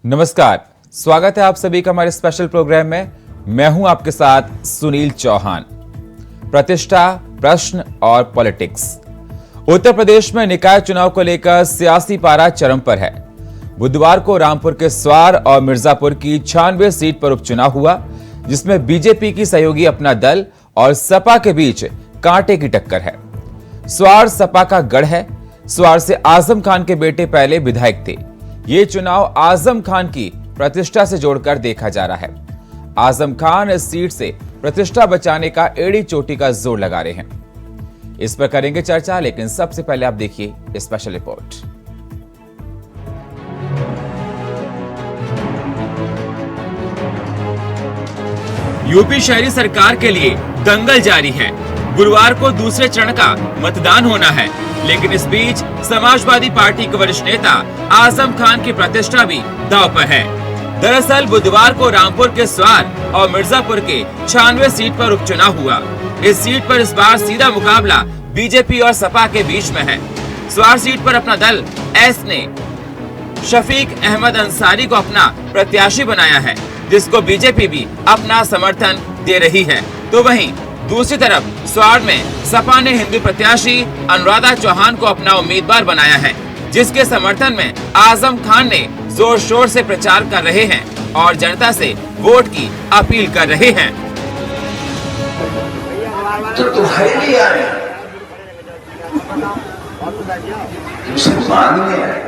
नमस्कार, स्वागत है आप सभी का हमारे स्पेशल प्रोग्राम में। मैं हूं आपके साथ सुनील चौहान। प्रतिष्ठा, प्रश्न और पॉलिटिक्स। उत्तर प्रदेश में निकाय चुनाव को लेकर सियासी पारा चरम पर है। बुधवार को रामपुर के स्वार और मिर्जापुर की 96 सीट पर उपचुनाव हुआ, जिसमें बीजेपी की सहयोगी अपना दल और सपा के बीच कांटे की टक्कर है। स्वार सपा का गढ़ है। स्वार से आजम खान के बेटे पहले विधायक थे। ये चुनाव आजम खान की प्रतिष्ठा से जोड़कर देखा जा रहा है। आजम खान इस सीट से प्रतिष्ठा बचाने का एड़ी चोटी का जोर लगा रहे हैं। इस पर करेंगे चर्चा, लेकिन सबसे पहले आप देखिए स्पेशल रिपोर्ट। यूपी शहरी सरकार के लिए दंगल जारी है। गुरुवार को दूसरे चरण का मतदान होना है, लेकिन इस बीच समाजवादी पार्टी के वरिष्ठ नेता आजम खान की प्रतिष्ठा भी दांव पर है। दरअसल बुधवार को रामपुर के स्वार और मिर्जापुर के 96 सीट पर उपचुनाव हुआ। इस सीट पर इस बार सीधा मुकाबला बीजेपी और सपा के बीच में है। स्वार सीट पर अपना दल एस ने शफीक अहमद अंसारी को अपना प्रत्याशी बनाया है, जिसको बीजेपी भी अपना समर्थन दे रही है। तो वहीं दूसरी तरफ स्वार में सपा ने हिंदू प्रत्याशी अनुराधा चौहान को अपना उम्मीदवार बनाया है, जिसके समर्थन में आजम खान ने जोर शोर से प्रचार कर रहे हैं और जनता से वोट की अपील कर रहे हैं। तो तुम्हारे लिए आए, तुमसे मांगने आए।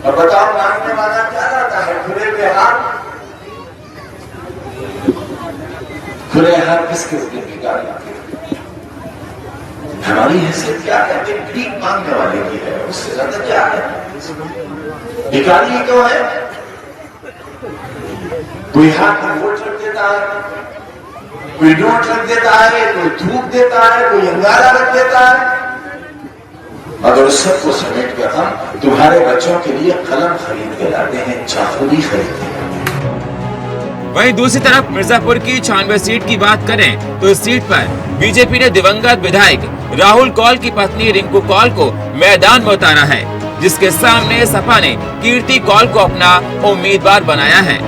और बताओ, मांगने वाला क्या रहता है? खुले पे हाथ। खुले हाथ किसके लिए बिगाड़ी? हमारी हैसियत क्या है? भीख मांगने वाले की है, उससे ज्यादा क्या है? भिखारी ही तो है। कोई हाथ में वोट रख देता है, कोई नोट रख देता है, कोई थूक देता है, कोई अंगारा रख देता है। अगर उस सबको समेट कर हम तुम्हारे बच्चों के लिए कलम खरीद के लाते हैं, चाकू भी खरीदते हैं। वहीं दूसरी तरफ मिर्जापुर की 96 सीट की बात करें तो इस सीट पर बीजेपी ने दिवंगत विधायक राहुल कौल की पत्नी रिंकू कौल को मैदान में उतारा है, जिसके सामने सपा ने कीर्ति कौल को अपना उम्मीदवार बनाया है।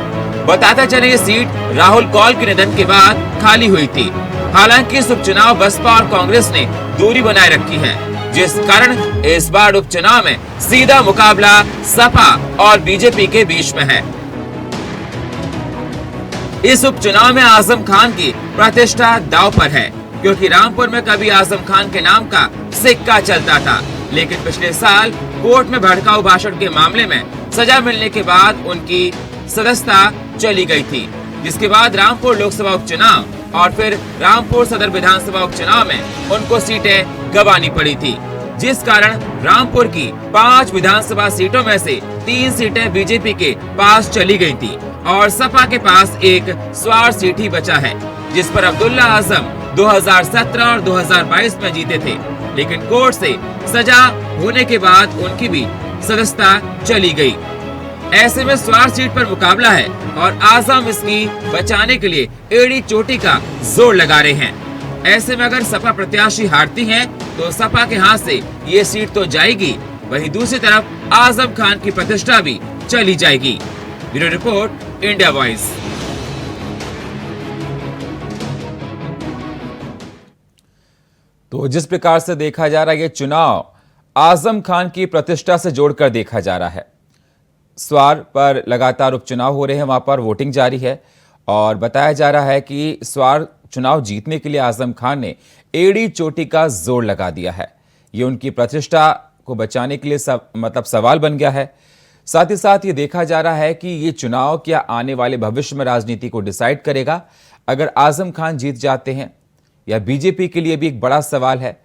बताते चले ये सीट राहुल कौल के निधन के बाद खाली हुई थी। हालांकि इस उपचुनाव बसपा और कांग्रेस ने दूरी बनाए रखी है, जिस कारण इस बार उपचुनाव में सीधा मुकाबला सपा और बीजेपी के बीच में है। इस उपचुनाव में आजम खान की प्रतिष्ठा दांव पर है, क्योंकि रामपुर में कभी आजम खान के नाम का सिक्का चलता था, लेकिन पिछले साल कोर्ट में भड़काऊ भाषण के मामले में सजा मिलने के बाद उनकी सदस्यता चली गई थी, जिसके बाद रामपुर लोकसभा उपचुनाव और फिर रामपुर सदर विधानसभा उपचुनाव में उनको सीटें गंवानी पड़ी थी, जिस कारण रामपुर की 5 विधानसभा सीटों में से 3 सीटें बीजेपी के पास चली गई थी और सपा के पास एक स्वार सीट ही बचा है, जिस पर अब्दुल्ला आजम 2017 और 2022 में जीते थे, लेकिन कोर्ट से सजा होने के बाद उनकी भी सदस्यता चली गई। ऐसे में स्वार सीट पर मुकाबला है और आजम इसकी बचाने के लिए एड़ी चोटी का जोर लगा रहे हैं। ऐसे में अगर सपा प्रत्याशी हारती हैं, तो सपा के हाथ से ये सीट तो जाएगी, वहीं दूसरी तरफ आजम खान की प्रतिष्ठा भी चली जाएगी। Bureau report, India voice. तो जिस प्रकार से देखा जा रहा है, ये चुनाव आजम खान की प्रतिष्ठा से जोड़कर देखा जा रहा है। स्वार पर लगातार उपचुनाव हो रहे हैं, वहां पर वोटिंग जारी है और बताया जा रहा है कि स्वार चुनाव जीतने के लिए आजम खान ने एड़ी चोटी का जोर लगा दिया है। ये उनकी प्रतिष्ठा को बचाने के लिए सवाल बन गया है। साथ ही साथ ये देखा जा रहा है कि ये चुनाव क्या आने वाले भविष्य में राजनीति को डिसाइड करेगा। अगर आजम खान जीत जाते हैं, या बीजेपी के लिए भी एक बड़ा सवाल है,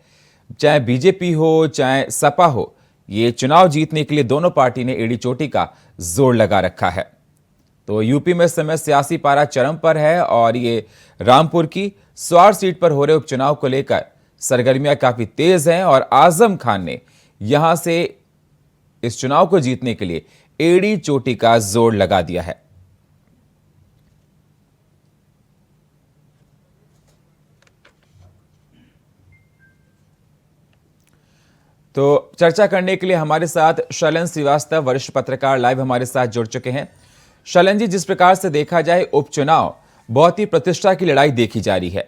चाहे बीजेपी हो चाहे सपा हो, ये चुनाव जीतने के लिए दोनों पार्टी ने एड़ी चोटी का जोर लगा रखा है। तो यूपी में इस समय सियासी पारा चरम पर है और ये रामपुर की स्वार सीट पर हो रहे उपचुनाव को लेकर सरगर्मियां काफी तेज हैं और आजम खान ने यहां से इस चुनाव को जीतने के लिए एड़ी चोटी का जोर लगा दिया है। तो चर्चा करने के लिए हमारे साथ शलन श्रीवास्तव वरिष्ठ पत्रकार लाइव हमारे साथ जुड़ चुके हैं। शलन जी, जिस प्रकार से देखा जाए उपचुनाव बहुत ही प्रतिष्ठा की लड़ाई देखी जा रही है।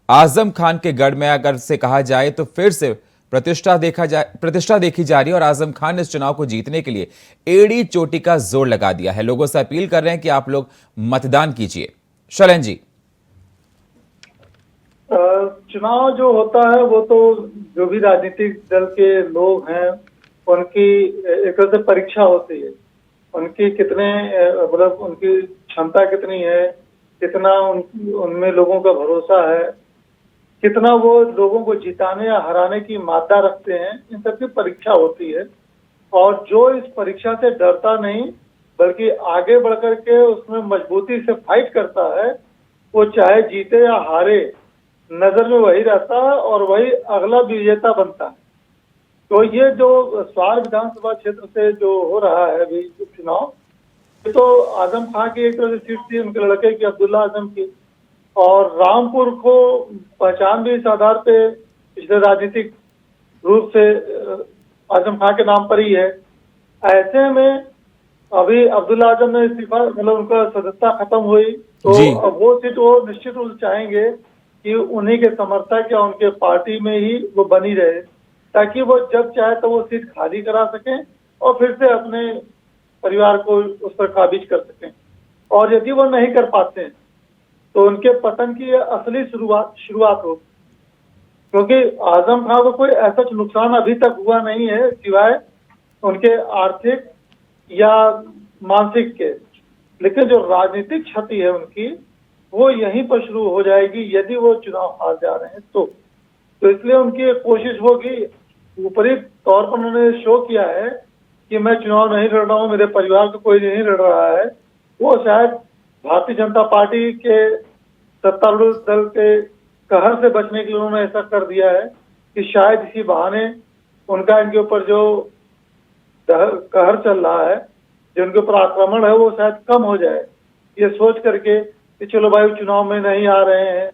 आजम खान के गढ़ में अगर से कहा जाए तो फिर से प्रतिष्ठा देखी जा रही है और आजम खान ने इस चुनाव को जीतने के लिए एड़ी चोटी का जोर लगा दिया है। लोगों से अपील कर रहे हैं कि आप लोग मतदान कीजिए। शलन जी, चुनाव जो होता है वो तो जो भी राजनीतिक दल के लोग हैं उनकी एक तरह से परीक्षा होती है। उनकी कितने मतलब उनकी क्षमता कितनी है, कितना उनमें लोगों का भरोसा है, कितना वो लोगों को जिताने या हराने की मादा रखते हैं, इन सब की परीक्षा होती है। और जो इस परीक्षा से डरता नहीं बल्कि आगे बढ़कर के उसमें मजबूती से फाइट करता है, वो चाहे जीते या हारे नजर में वही रहता है और वही अगला विजेता बनता है। तो ये जो स्वार विधानसभा क्षेत्र से जो हो रहा है अभी उपचुनाव, ये तो आजम खान की एक तरह से सीट थी, उनके लड़के की अब्दुल्ला आजम की, और रामपुर को पहचान भी इस आधार पे पिछले राजनीतिक रूप से आजम खान के नाम पर ही है। ऐसे में अभी अब्दुल्ला आजम ने इस्तीफा मतलब उनका सदस्यता खत्म हुई तो अब वो सीट वो निश्चित रूप से चाहेंगे कि उन्हीं के समर्थक या उनके पार्टी में ही वो बनी रहे, ताकि वो जब चाहे तो वो सीट खाली करा सकें और फिर से अपने परिवार को उस पर काबिज कर सकें। और यदि वो नहीं कर पाते हैं तो उनके पतन की असली शुरुआत हो, क्योंकि आजम खान को कोई ऐसा नुकसान अभी तक हुआ नहीं है सिवाय उनके आर्थिक या मानसिक के, लेकिन जो राजनीतिक क्षति है उनकी वो यहीं पर शुरू हो जाएगी यदि वो चुनाव हार जा रहे हैं तो इसलिए उनकी कोशिश होगी, ऊपरी तौर पर उन्होंने शो किया है कि मैं चुनाव नहीं लड़ रहा हूँ, मेरे परिवार का कोई नहीं लड़ रहा है। वो शायद भारतीय जनता पार्टी के सत्तारूढ़ दल के कहर से बचने के लिए उन्होंने ऐसा कर दिया है कि शायद इसी बहाने उनका इनके ऊपर जो कहर चल रहा है, जो उनके ऊपर आक्रमण है, वो शायद कम हो जाए, ये सोच करके कि चलो भाई चुनाव में नहीं आ रहे हैं,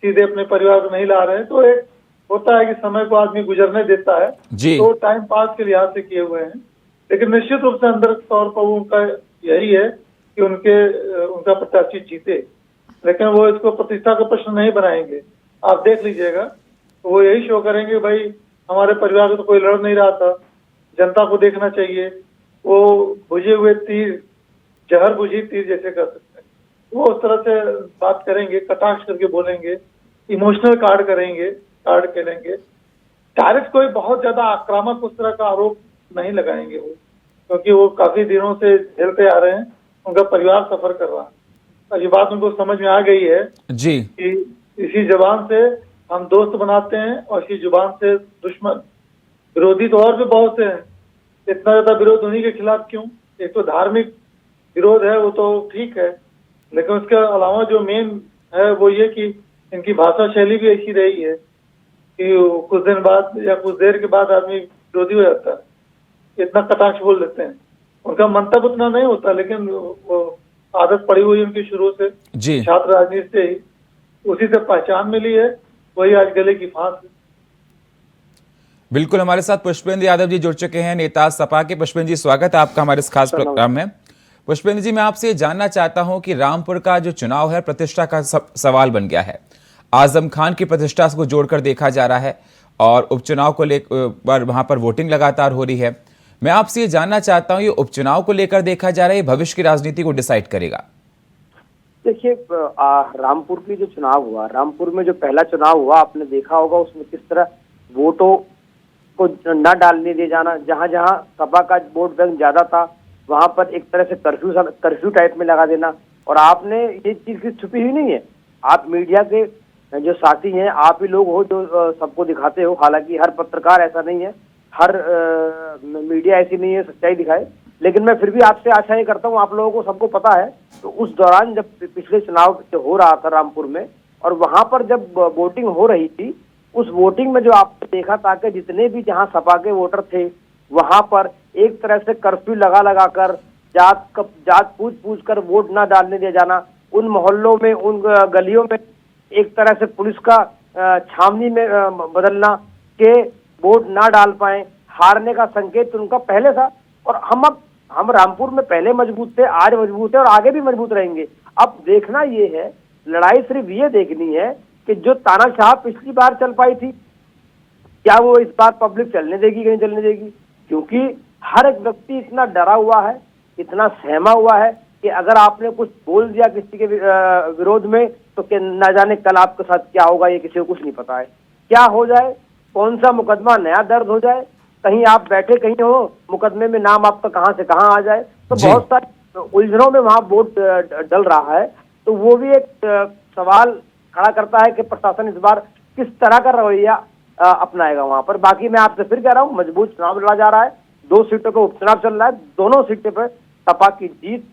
सीधे अपने परिवार को नहीं ला रहे हैं। तो एक होता है कि समय को आदमी गुजरने देता है, तो टाइम पास के लिहाज से किए हुए हैं, लेकिन निश्चित रूप से अंदर तौर पर उनका यही है कि उनका प्रत्याशी जीते, लेकिन वो इसको प्रतिष्ठा का प्रश्न नहीं बनाएंगे। आप देख लीजिएगा, तो वो यही शो करेंगे भाई हमारे परिवार को तो कोई लड़ नहीं रहा था, जनता को देखना चाहिए। वो बुझे हुए तीर, जहर बुझी तीर जैसे कर सकते हैं, वो उस तरह से बात करेंगे, कटाक्ष करके बोलेंगे, इमोशनल कार्ड खेलेंगे। डायरेक्ट कोई बहुत ज्यादा आक्रामक उस तरह का आरोप नहीं लगाएंगे वो, क्योंकि वो काफी दिनों से झेलते आ रहे हैं, उनका परिवार सफर कर रहा है। और ये बात उनको समझ में आ गई है जी कि इसी जुबान से हम दोस्त बनाते हैं और इसी जुबान से दुश्मन। विरोधी तो और भी बहुत से हैं, इतना ज्यादा विरोध उन्हीं के खिलाफ क्यों? एक तो धार्मिक विरोध है, वो तो ठीक है, लेकिन उसके अलावा जो मेन है वो ये कि इनकी भाषा शैली भी ऐसी रही है कि कुछ दिन बाद या कुछ देर के बाद आदमी विरोधी हो जाता है, इतना कटाक्ष बोल देते हैं। उनका मंतव्य उतना नहीं होता, लेकिन वो आदत पड़ी हुई उनकी शुरू से जी, छात्र राजनीति से ही उसी से पहचान मिली है, वही आज गले की फांस है। बिल्कुल, हमारे साथ पुष्पेंद्र यादव जी जुड़ चुके हैं, नेता सपा के। पुष्पेंद्र जी, स्वागत है आपका हमारे इस खास प्रोग्राम में। पुष्पेंद्र जी, मैं आपसे जानना चाहता हूं कि रामपुर का जो चुनाव है प्रतिष्ठा का सवाल बन गया है। आजम खान की प्रतिष्ठा को जोड़कर देखा जा रहा है और उपचुनाव को लेकर वहां पर वोटिंग लगातार हो रही है। मैं आपसे ये जानना चाहता हूं, ये उपचुनाव को लेकर देखा जा रहा है, भविष्य की राजनीति को डिसाइड करेगा? देखिए, रामपुर की जो चुनाव हुआ, रामपुर में जो पहला चुनाव हुआ, आपने देखा होगा उसमें किस तरह वोटों को न डालने दे जाना, जहां जहां सपा का वोट बैंक ज्यादा था वहां पर एक तरह से कर्फ्यू टाइप में लगा देना। और आपने ये चीज छुपी हुई नहीं है, आप मीडिया के जो साथी हैं, आप ही लोग हो जो सबको दिखाते हो। हालांकि हर पत्रकार ऐसा नहीं है, हर मीडिया ऐसी नहीं है सच्चाई दिखाए, लेकिन मैं फिर भी आपसे आशा ये करता हूँ, आप लोगों को सबको पता है। तो उस दौरान जब पिछले चुनाव हो रहा था रामपुर में, और वहां पर जब वोटिंग हो रही थी, उस वोटिंग में जो आपने देखा था कि जितने भी जहां सपा के वोटर थे वहां पर एक तरह से कर्फ्यू लगा कर जात पूछ कर वोट ना डालने दिया जाना, उन मोहल्लों में, उन गलियों में एक तरह से पुलिस का छावनी में बदलना के वोट ना डाल पाए। हारने का संकेत उनका पहले था। और हम रामपुर में पहले मजबूत थे, आज मजबूत है और आगे भी मजबूत रहेंगे। अब देखना ये है, लड़ाई सिर्फ ये देखनी है कि जो तानाशाह पिछली बार चल पाई थी, क्या वो इस बार पब्लिक चलने देगी कि नहीं चलने देगी। क्योंकि हर एक व्यक्ति इतना डरा हुआ है, इतना सहमा हुआ है कि अगर आपने कुछ बोल दिया किसी के विरोध में तो न जाने कल आपके साथ क्या होगा, ये किसी को कुछ नहीं पता है। क्या हो जाए, कौन सा मुकदमा नया दर्ज हो जाए, कहीं आप बैठे कहीं हो मुकदमे में नाम आपका कहां से कहां आ जाए, तो बहुत सारी उलझनों में वहां वोट डल रहा है। तो वो भी एक सवाल खड़ा करता है कि प्रशासन इस बार किस तरह का रवैया अपनाएगा वहां पर। बाकी मैं आपसे फिर कह रहा हूँ, मजबूत चुनाव लड़ा जा रहा है, 2 सीटों का उपचुनाव चल रहा है, दोनों सीटों पर सपा की जीत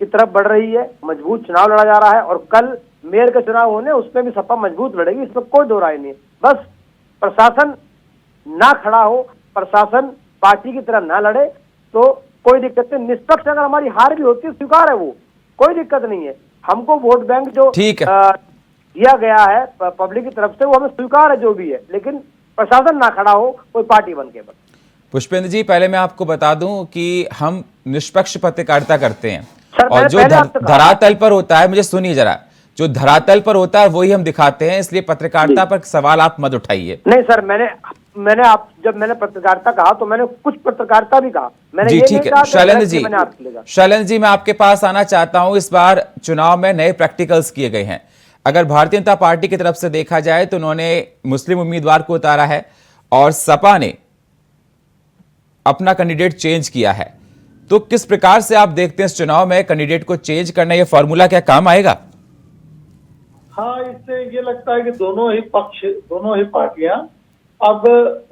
की तरफ बढ़ रही है, मजबूत चुनाव लड़ा जा रहा है। और कल मेयर का चुनाव होने उसमें भी सपा मजबूत लड़ेगी, इसमें कोई दो राय नहीं है। बस प्रशासन ना खड़ा हो, प्रशासन पार्टी की तरह ना लड़े तो कोई दिक्कत नहीं। निष्पक्ष अगर हमारी हार भी होती है, स्वीकार है, वो कोई दिक्कत नहीं है। हमको वोट बैंक जो दिया गया है पब्लिक की तरफ से वो हमें स्वीकार है जो भी है, लेकिन प्रशासन ना खड़ा हो, कोई पार्टी बन के बस। पुष्पेंद्र जी, पहले मैं आपको बता दूं कि हम निष्पक्ष पत्रकारिता करते हैं सर, और जो धरातल पर होता है, मुझे सुनिए जरा, जो धरातल पर होता है वही हम दिखाते हैं, इसलिए पत्रकारिता पर सवाल आप मत उठाइए। नहीं सर, मैंने जब मैंने पत्रकारिता कहा तो मैंने कुछ पत्रकारिता भी कहा, मैंने जी ये ठीक नहीं है। कहा शैलेंद्र जी मैं आपके पास आना चाहता हूं। इस बार चुनाव में नए प्रैक्टिकल्स किए गए हैं। अगर भारतीय जनता पार्टी की तरफ से देखा जाए तो उन्होंने मुस्लिम उम्मीदवार को उतारा है और सपा ने अपना कैंडिडेट चेंज किया है। तो किस प्रकार से आप देखते हैं इस चुनाव में कैंडिडेट को चेंज करना, यह फॉर्मूला क्या काम आएगा? हाँ, इससे ये लगता है कि दोनों ही पक्ष, दोनों ही पार्टियां अब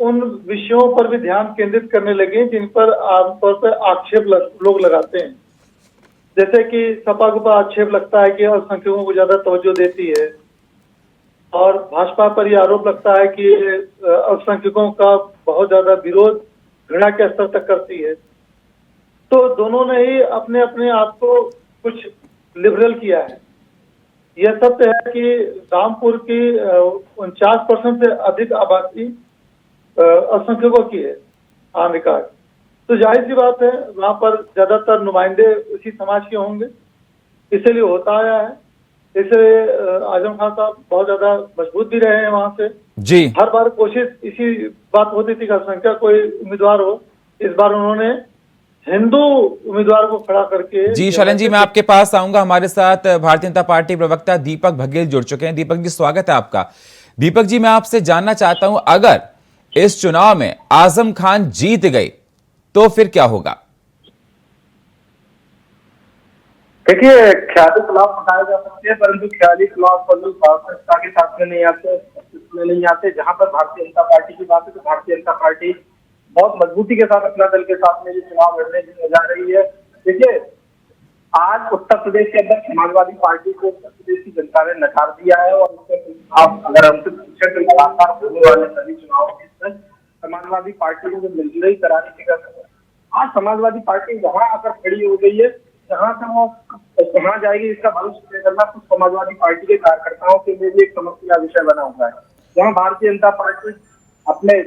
उन विषयों पर भी ध्यान केंद्रित करने लगे जिन पर आमतौर पर आक्षेप लोग लगाते हैं। जैसे कि सपा के ऊपर आक्षेप लगता है कि अल्पसंख्यकों को ज्यादा तवज्जो देती है, और भाजपा पर यह आरोप लगता है कि अल्पसंख्यकों का बहुत ज्यादा विरोध घृणा के स्तर तक करती है। तो दोनों ने ही अपने अपने आप को कुछ लिबरल किया है। यह सत्य है कि रामपुर की 49% से अधिक आबादी अल्पसंख्यकों की है आन रिकॉर्ड। तो जाहिर सी बात है वहां पर ज्यादातर नुमाइंदे उसी समाज के होंगे, इसीलिए होता आया है। इसलिए आजम खान साहब बहुत ज्यादा मजबूत भी रहे हैं वहां से जी। हर बार कोशिश इसी बात होती थी कि अल्पसंख्यक कोई उम्मीदवार हो। इस बार उन्होंने हिंदू उम्मीदवार को खड़ा करके। जी शैलेंद्र जी, मैं आपके पास आऊंगा। हमारे साथ भारतीय जनता पार्टी प्रवक्ता दीपक बघेल जुड़ चुके हैं। दीपक जी, स्वागत है आपका। दीपक जी, मैं आपसे जानना चाहता हूं, अगर इस चुनाव में आजम खान जीत गए तो फिर क्या होगा? देखिए, ख्याली खिलाफ उठाए जा सकते हैं, परंतु ख्याली खिलाफ वास्तविकता के साथ में नहीं आते। जहां पर भारतीय जनता पार्टी की बात है तो भारतीय जनता पार्टी बहुत मजबूती के साथ अपना दल के साथ में ये चुनाव लड़ने जा रही है। देखिए, आज उत्तर प्रदेश के अंदर समाजवादी पार्टी को उत्तर प्रदेश की जनता ने नकार दिया है, और आप अगर हमसे पूछे तो लगातार होने वाले सभी चुनावों के अंदर समाजवादी पार्टी को जो मिलजुली करानी थी, आज समाजवादी पार्टी वहां आकर खड़ी हो गई है जहां से वो कहाँ जाएगी इसका भविष्य तय करना कुछ समाजवादी पार्टी के कार्यकर्ताओं के लिए भी एक समस्या विषय बना हुआ है। जहाँ भारतीय जनता पार्टी अपने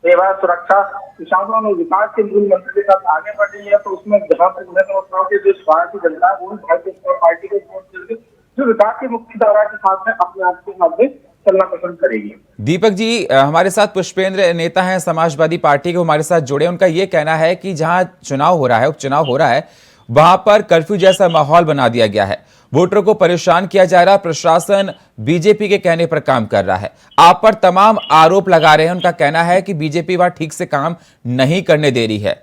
सेवा, सुरक्षा, किसानों और विकास के मूल मंत्र के साथ आगे बढ़ रही है, तो उसमें जहाँ तक मैं समझता हूँ कि जो स्वार्थी जनता है वो भारतीय जनता पार्टी को वोट करके जो विकास की मुख्य धारा के साथ में अपने आप के साथ में चलना पसंद करेगी। दीपक जी, हमारे साथ पुष्पेंद्र नेता हैं समाजवादी पार्टी के, हमारे साथ जुड़े। उनका ये कहना है कि जहां चुनाव हो रहा है, उपचुनाव हो रहा है, वहां पर कर्फ्यू जैसा माहौल बना दिया गया है, वोटरों को परेशान किया जा रहा है, प्रशासन बीजेपी के कहने पर काम कर रहा है। आप पर तमाम आरोप लगा रहे हैं। उनका कहना है कि बीजेपी वहां ठीक से काम नहीं करने दे रही है।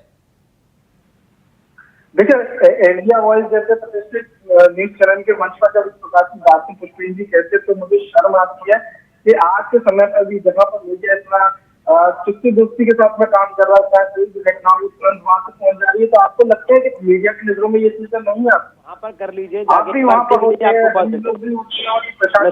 देखिए, इंडिया वॉइस जैसे प्रतिष्ठित न्यूज चैनल के मंच पर जब इस प्रकार की बातें पुष्पेंद्र जी कहते तो मुझे शर्म आती है कि आज के समय पर भी जहाँ पर मीडिया इतना चुस्ती दोस्ती के साथ में काम कर रहा है, कोई भी घटना तुरंत वहां तक पहुंच जा रही है, तो आपको लगता है कि मीडिया की नजरों में ये चीजें नहीं आती? वहाँ पर कर लीजिए, आप भी वहाँ पर होते हैं,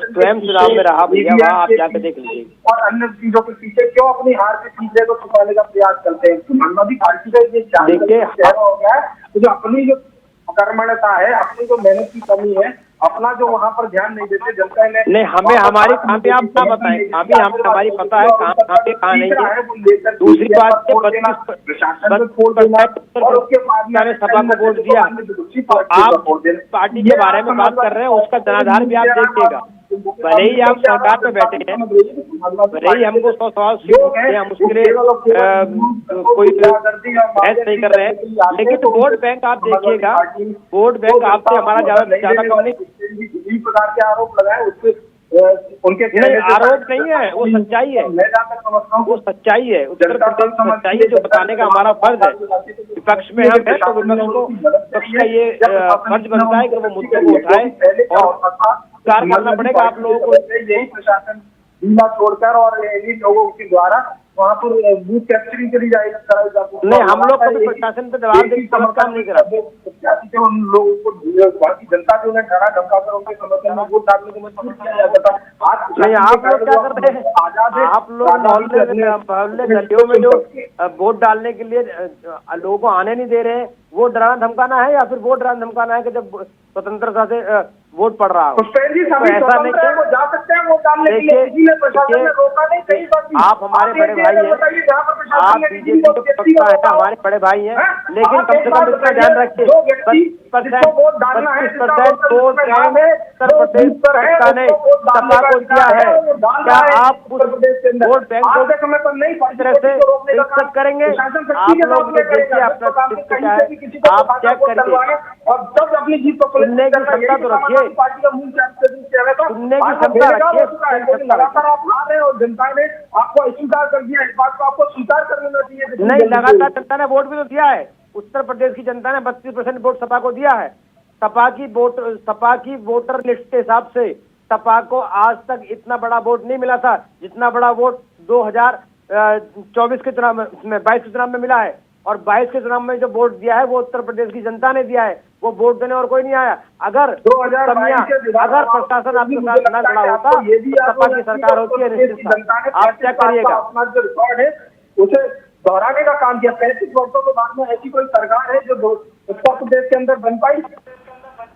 स्वयं चुनाव में रहा भैया, वहाँ आप जाकर देख लीजिए। और अन्य चीजों के पीछे क्यों अपनी हार के पीछे को छुपाने का प्रयास करते हैं? समाजवादी पार्टी का ये चेहरा हो गया है, जो अपनी जो कर्मण्यता है, अपनी जो मेहनत की कमी है, अपना जो वहाँ पर ध्यान नहीं देते, जनता ने नहीं, हमें हमारी कामयाब ना बताएं, हमारी पता है कहाँ कहाँ नहीं है। दूसरी बात है, 32% और उसके बाद मैंने सभा को वोट दिया। तो आप पार्टी के बारे में बात कर रहे हैं, उसका जनाधार भी आप देखिएगा। भले ही आप सरकार पे बैठे हैं, भले ही हमको 100 सवाल पूछते हैं, हम उसके लिए कोई बहस नहीं कर रहे हैं, लेकिन वोट बैंक आप देखिएगा, वोट बैंक आपसे हमारा ज्यादा कम नहीं। इसी प्रकार के आरोप लगाए उसके उनके नहीं, आरोप नहीं है, वो सच्चाई है, वो सच्चाई है, उत्तर प्रदेश की सच्चाई है जो बताने का हमारा फर्ज है। विपक्ष में हम है तो विपक्ष का ये फर्ज बनता है कि वो मुद्दों को उठाए और कार्य करना पड़ेगा आप लोगों को। यही प्रशासन ढीला छोड़कर और इन्हीं लोगों के द्वारा वहाँ पर बूथ कैप्चरिंग कराई जाती। नहीं, हम लोग कभी प्रशासन पे दबाव देकर गलत काम नहीं करा। उन लोगों को बाकी जनता जो उन्हें डरा धमका कर उनके समर्थन में वोट डालने को मजबूर किया जाता था। आज नहीं, आप लोग क्या कर रहे हैं? आप लोग मोहल्ले गलियों में जो वोट डालने के लिए लोगों को आने नहीं दे रहे हैं, वो डराना धमकाना है या फिर वो डराना धमकाना है कि जब स्वतंत्रता से वोट पड़ रहा हो? ऐसा नहीं है, वो जा सकते हैं वोट डालने के लिए, इसीलिए प्रशासन ने रोका नहीं। कई बार आप हमारे बड़े भाई हैं, आप बीजेपी के प्रवक्ता हैं, हमारे बड़े भाई हैं, लेकिन कम से कम इसका ध्यान रखिए 25% वोट बैंक उत्तर प्रदेश सरकार ने सपा को दिया है। क्या आप उस वोट बैंक को इस तरह से इज्जत करेंगे? आप लोग ये देखिए अपना क्या है, आप चेक करके और तब अपनी जीत को सुनने की क्षमता तो रखिए, सुनने की क्षमता रखिए। लगातार आप आ रहे हैं और जनता ने आपको अस्वीकार कर दिया, इस बात को आपको स्वीकार कर लेना चाहिए। नहीं, लगातार जनता ने वोट भी तो दिया है। उत्तर प्रदेश की जनता ने 32% वोट सपा को दिया है। सपा की वोटर लिस्ट के हिसाब से सपा को आज तक इतना बड़ा वोट नहीं मिला था जितना बड़ा वोट 2024 के चुनाव में 22 के चुनाव में मिला है। और 22 के चुनाव में जो वोट दिया है वो उत्तर प्रदेश की जनता ने दिया है, वो वोट देने और कोई नहीं आया। अगर प्रशासन आपके साथ न खड़ा होता तो सपा की सरकार होती है निश्चित। आप क्या करिएगा? अपना जो रिकॉर्ड है उसे दोहराने का काम किया। 35 वर्षों के बाद में ऐसी कोई सरकार है जो उत्तर प्रदेश के अंदर बन पाई?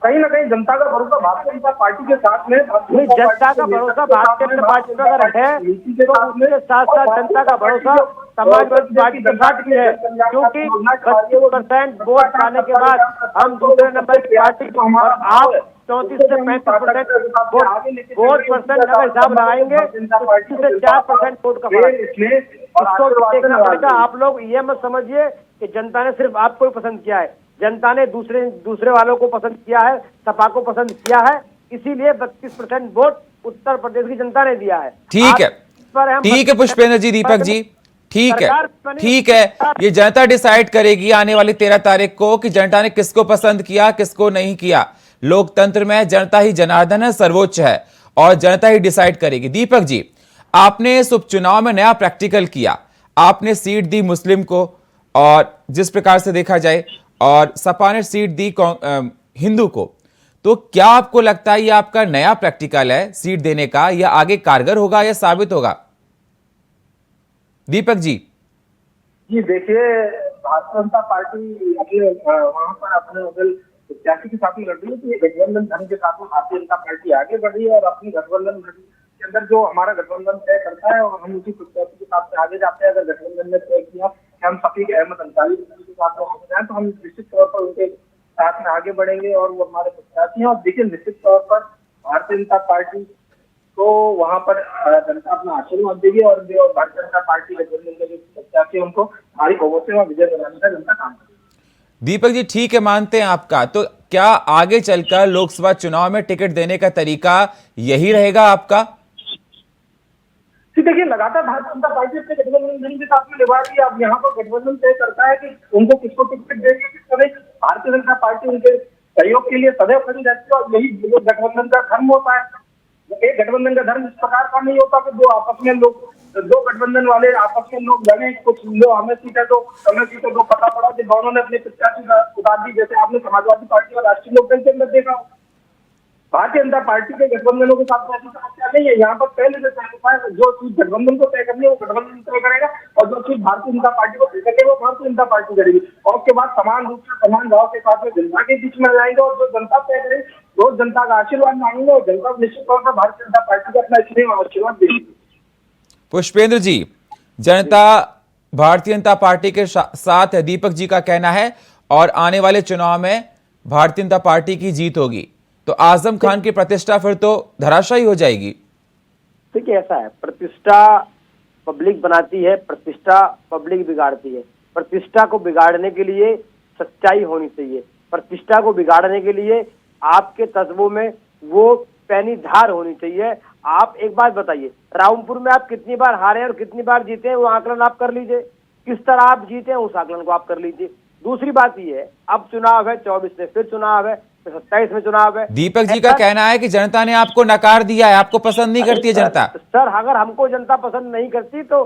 कहीं ना कहीं जनता का भरोसा भारतीय जनता पार्टी के साथ में, जनता का भरोसा भारतीय जनता पार्टी पर अगर है तो उसके साथ साथ जनता का भरोसा समाजवादी पार्टी के साथ भी है, क्योंकि 32% वोट पाने के बाद हम दूसरे नंबर की पार्टी और आप 34 से 35% वोट परसेंट अगर हिसाब लगाएंगे तो 3 से 4% वोट का फर्क है। इसको देखना पड़ेगा। आप लोग ये मत समझिए कि जनता ने सिर्फ आपको ही पसंद किया है, जनता ने दूसरे वालों को पसंद किया है, सपा को पसंद किया है, इसीलिए 32% वोट उत्तर प्रदेश की जनता ने दिया है। ठीक है, ठीक है पुष्पेंद्र जी, दीपक जी, ठीक है, ठीक है। ये जनता डिसाइड करेगी आने वाली 13 तारीख को कि जनता ने किसको पसंद किया, किसको नहीं किया। लोकतंत्र में जनता ही जनार्दन है, सर्वोच्च है और जनता ही डिसाइड करेगी। दीपक जी, आपने इस उपचुनाव में नया प्रैक्टिकल किया, आपने सीट दी मुस्लिम को और जिस प्रकार से देखा जाए, और सपा ने सीट दी हिंदू को, तो क्या आपको लगता है ये आपका नया प्रैक्टिकल है सीट देने का, या आगे कारगर होगा या साबित होगा? दीपक जी देखिए, भारतीय जनता पार्टी अपने वहाँ पर अपने बदल प्रत्याशी के साथ में लड़ रही है, तो ये गठबंधन धर्म के साथ में भारतीय जनता पार्टी आगे बढ़ रही है और अपनी गठबंधन के अंदर जो हमारा गठबंधन तय करता है और हम उसी प्रत्याशी के साथ में आगे जाते हैं। अगर गठबंधन ने तय किया कि हम शफीक अहमद अंसारी के साथ में हो जाए तो हम निश्चित तौर पर उनके साथ में आगे बढ़ेंगे और वो हमारे प्रत्याशी हैं। और देखिए, निश्चित तौर पर भारतीय जनता पार्टी को वहाँ पर जनता अपना आशीर्वाद देगी और जो भारतीय जनता पार्टी गठबंधन के जो प्रत्याशी है उनको भारी बहुमत से वहाँ विजय दिलाने का जनता काम करेगी। दीपक जी, ठीक है, मानते हैं आपका। तो क्या आगे चलकर लोकसभा चुनाव में टिकट देने का तरीका यही रहेगा आपका? देखिए, लगातार भारतीय जनता पार्टी अपने गठबंधन के साथ में निभा रही है। अब यहाँ पर गठबंधन तय करता है कि उनको किसको टिकट देंगे, किसको नहीं। भारतीय जनता पार्टी उनके सहयोग के लिए सदैव खड़ी रहती है और यही गठबंधन का धर्म होता है। एक गठबंधन का धर्म इस प्रकार का नहीं होता कि दो गठबंधन वाले आपस में लोग लड़े, कुछ लोग हमें सीटें दो, हमें सीटें दो, पता पड़ा कि दोनों ने अपने प्रत्याशी उतार दी, जैसे आपने समाजवादी पार्टी और राष्ट्रीय लोकदल के अंदर देखा। भारतीय जनता पार्टी के गठबंधनों के साथ ऐसी समस्या नहीं है। यहाँ पर पहले से तय होता है, जो चीज गठबंधन को तय करनी है वो गठबंधन तय करेगा और जो चीज भारतीय जनता पार्टी को तय करनी है वो भारतीय जनता पार्टी करेगी। और उसके बाद समान रूप से समान भाव के साथ में जनता के बीच में जाएंगे और जो जनता तय करेगी तो जनता का आशीर्वाद मांगेंगे और जनता निश्चित तौर पर भारतीय जनता पार्टी को अपना स्नेह और आशीर्वाद देगी। पुष्पेंद्र जी, जनता भारतीय जनता पार्टी के साथ है, दीपक जी का कहना है, और आने वाले चुनाव में भारतीय जनता पार्टी की जीत होगी, तो आजम खान की प्रतिष्ठा फिर तो धराशायी हो जाएगी। देखिए ऐसा है, प्रतिष्ठा पब्लिक बनाती है, प्रतिष्ठा पब्लिक बिगाड़ती है। प्रतिष्ठा को बिगाड़ने के लिए सच्चाई होनी चाहिए, प्रतिष्ठा को बिगाड़ने के लिए आपके तस्वों में वो पैनी धार होनी चाहिए। आप एक बात बताइए, रामपुर में आप कितनी बार हारे और कितनी बार जीते हैं, वो आकलन आप कर लीजिए। किस तरह आप जीते हैं उस आकलन को आप कर लीजिए। दूसरी बात ये है, अब चुनाव है, 24 में फिर चुनाव है, 27 में चुनाव है। दीपक जी का कहना है कि जनता ने आपको नकार दिया है, आपको पसंद नहीं करती है जनता। सर अगर हमको जनता पसंद नहीं करती तो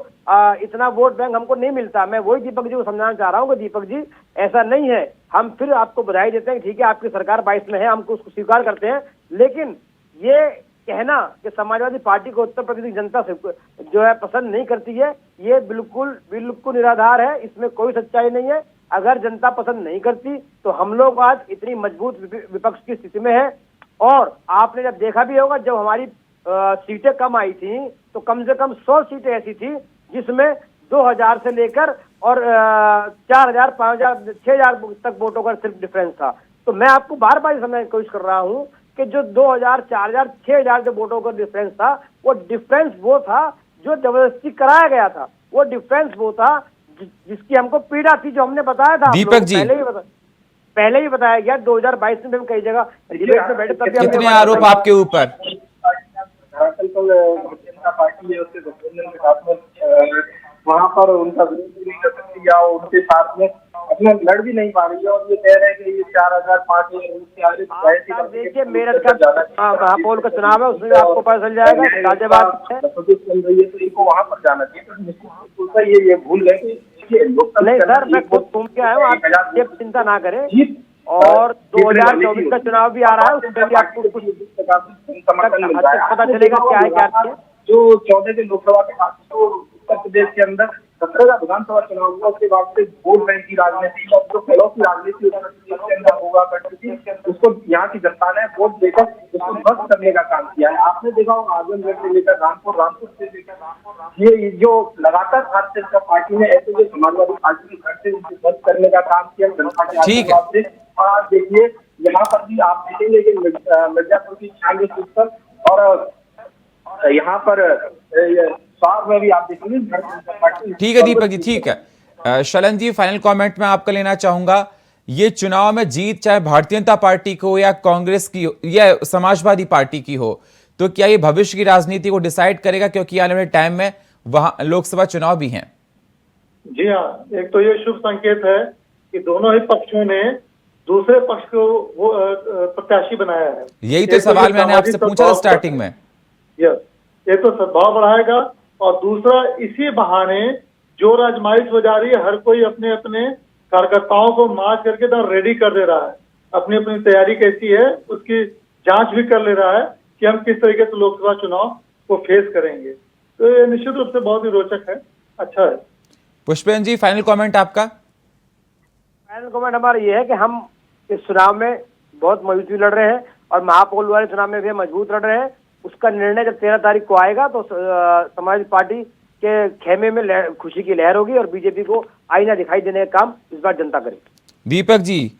इतना वोट बैंक हमको नहीं मिलता। मैं वही दीपक जी को समझाना चाह रहा हूँ कि दीपक जी ऐसा नहीं है, हम फिर आपको बधाई देते हैं, ठीक है आपकी सरकार 22 में है, हमको उसको स्वीकार करते हैं, लेकिन ये कहना कि समाजवादी पार्टी को उत्तर प्रदेश की जनता से जो है पसंद नहीं करती है, ये बिल्कुल निराधार है, इसमें कोई सच्चाई नहीं है। अगर जनता पसंद नहीं करती तो हम लोग आज इतनी मजबूत विपक्ष की स्थिति में है। और आपने जब देखा भी होगा, जब हमारी सीटें कम आई थी तो कम से कम 100 सीटें ऐसी थी जिसमें 2000 से लेकर और 4000, 5000, 6000 तक वोटों का सिर्फ डिफरेंस था। तो मैं आपको बार बार समझने की कोशिश कर रहा हूँ कि जो 2000, 4000, 6000 जो वोटों का डिफरेंस था, वो डिफरेंस वो था जो जबरदस्ती कराया गया था। वो डिफरेंस वो था जिसकी हमको पीड़ा थी, जो हमने बताया था दीपक जी पहले ही बताया गया। 2022 में हम कई जगह डिबेट में बैठे, तभी कितने आरोप आपके ऊपर? दरअसल तो भारतीय जनता पार्टी है, उसके गठबंधन के साथ में वहाँ पर उनका विरोध भी नहीं कर सकती या उनके साथ में अपना लड़ भी नहीं पा रही है। और ये कह रहे हैं कि ये 4000, 5000 देखिए मेरठ का महापौर का चुनाव है, उसमें आपको पता चल जाएगा चल रही है, तो इनको वहाँ पर जाना चाहिए। तो निश्चित ये भूल गए कि नहीं सर, मैं खुद घूम के आया हूँ, आप ये चिंता ना करें। और 2024 का चुनाव भी आ रहा है, उसमें भी आपको कुछ पता चलेगा क्या है क्या नहीं है। जो 14 के लोकसभा के बाद तो उत्तर प्रदेश के अंदर 17 का विधानसभा चुनाव हुआ, उसके बाद से वोट बैंक की राजनीति और जो फैलाव की राजनीति उत्तर प्रदेश के अंदर हुआ करती थी, उसको यहाँ की जनता ने वोट देकर उसको ध्वस्त करने का काम किया है। आपने देखा होगा आजमगढ़ से लेकर रामपुर से लेकर ये जो लगातार भारतीय जनता पार्टी ने ऐसे जो समाजवादी पार्टी के घर से उनको ध्वस्त करने का काम किया जनता के आशीर्वाद से। और आप देखिए यहाँ पर भी आप देखेंगे कि मिर्जापुर की 96 सीट पर और यहाँ पर में भी आप देखेंगे। ठीक है दीपक जी, ठीक है। शलन जी, फाइनल कमेंट में आपका लेना चाहूंगा, ये चुनाव में जीत चाहे भारतीय जनता पार्टी को या कांग्रेस की या समाजवादी पार्टी की हो, तो क्या ये भविष्य की राजनीति को डिसाइड करेगा, क्योंकि आने वाले टाइम में वहां लोकसभा चुनाव भी हैं? जी हाँ, एक तो ये शुभ संकेत है कि दोनों ही पक्षों ने दूसरे पक्ष को वो प्रत्याशी बनाया है। यही तो सवाल मैंने आपसे पूछा था स्टार्टिंग में। यस, एक तो सद्भाव बढ़ाएगा और दूसरा इसी बहाने जो आजमाइश हो जा रही है, हर कोई अपने अपने कार्यकर्ताओं को मार्च करके तो रेडी कर दे रहा है, अपनी अपनी तैयारी कैसी है उसकी जांच भी कर ले रहा है कि हम किस तरीके से लोकसभा चुनाव को फेस करेंगे। तो ये निश्चित रूप से बहुत ही रोचक है, अच्छा है। पुष्पेंद्र जी, फाइनल कमेंट आपका? फाइनल कमेंट हमारा ये है कि हम इस चुनाव में बहुत मजबूती लड़ रहे हैं और महापौर वाले चुनाव में भी मजबूत लड़ रहे हैं। उसका निर्णय जब 13 तारीख को आएगा तो समाजवादी पार्टी के खेमे में खुशी की लहर होगी और बीजेपी को आईना दिखाई देने का काम इस बार जनता करेगी। दीपक जी,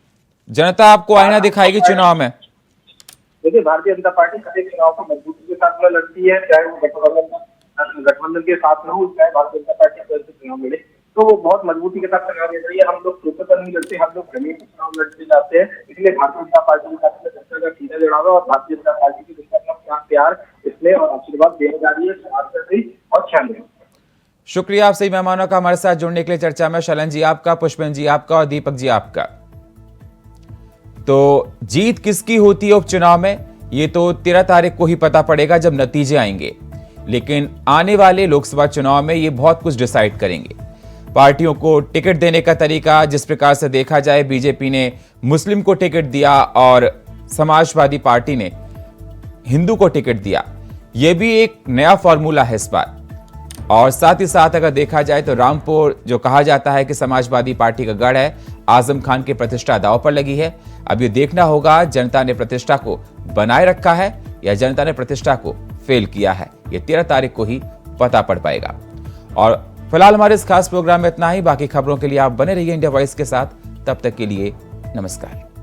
जनता आपको आईना दिखाएगी चुनाव में? देखिए, भारतीय जनता पार्टी हर चुनाव को मजबूती के साथ में लड़ती है, चाहे वो गठबंधन के साथ में हो, चाहे भारतीय जनता पार्टी चुनाव लड़े तो वो बहुत मजबूती के साथ चुनाव लड़ रही है। हम लोग सोचे पर नहीं लड़ते, हम लोग जमीन पर चुनाव लड़ते जाते हैं। इसलिए भारतीय जनता पार्टी के साथ में जनता का सीधा जुड़ाव और भारतीय जनता पार्टी की जनता का प्यार इसमें और आशीर्वाद देने जा रही है और ख्याल। शुक्रिया आप सभी मेहमानों का हमारे साथ जुड़ने के लिए चर्चा में। शलन जी आपका, पुष्पेंद्र जी आपका और दीपक जी आपका। तो जीत किसकी होती है उपचुनाव में, ये तो 13 तारीख को ही पता पड़ेगा जब नतीजे आएंगे, लेकिन आने वाले लोकसभा चुनाव में ये बहुत कुछ डिसाइड करेंगे। पार्टियों को टिकट देने का तरीका, जिस प्रकार से देखा जाए बीजेपी ने मुस्लिम को टिकट दिया और समाजवादी पार्टी ने हिंदू को टिकट दिया, यह भी एक नया फॉर्मूला है इस बार। और साथ ही साथ अगर देखा जाए तो रामपुर जो कहा जाता है कि समाजवादी पार्टी का गढ़ है, आजम खान की प्रतिष्ठा दांव पर लगी है। अब ये देखना होगा जनता ने प्रतिष्ठा को बनाए रखा है या जनता ने प्रतिष्ठा को फेल किया है। ये 13 तारीख को ही पता पड़ पाएगा। और फिलहाल हमारे इस खास प्रोग्राम में इतना ही। बाकी खबरों के लिए आप बने रहिए इंडिया वॉइस के साथ। तब तक के लिए नमस्कार।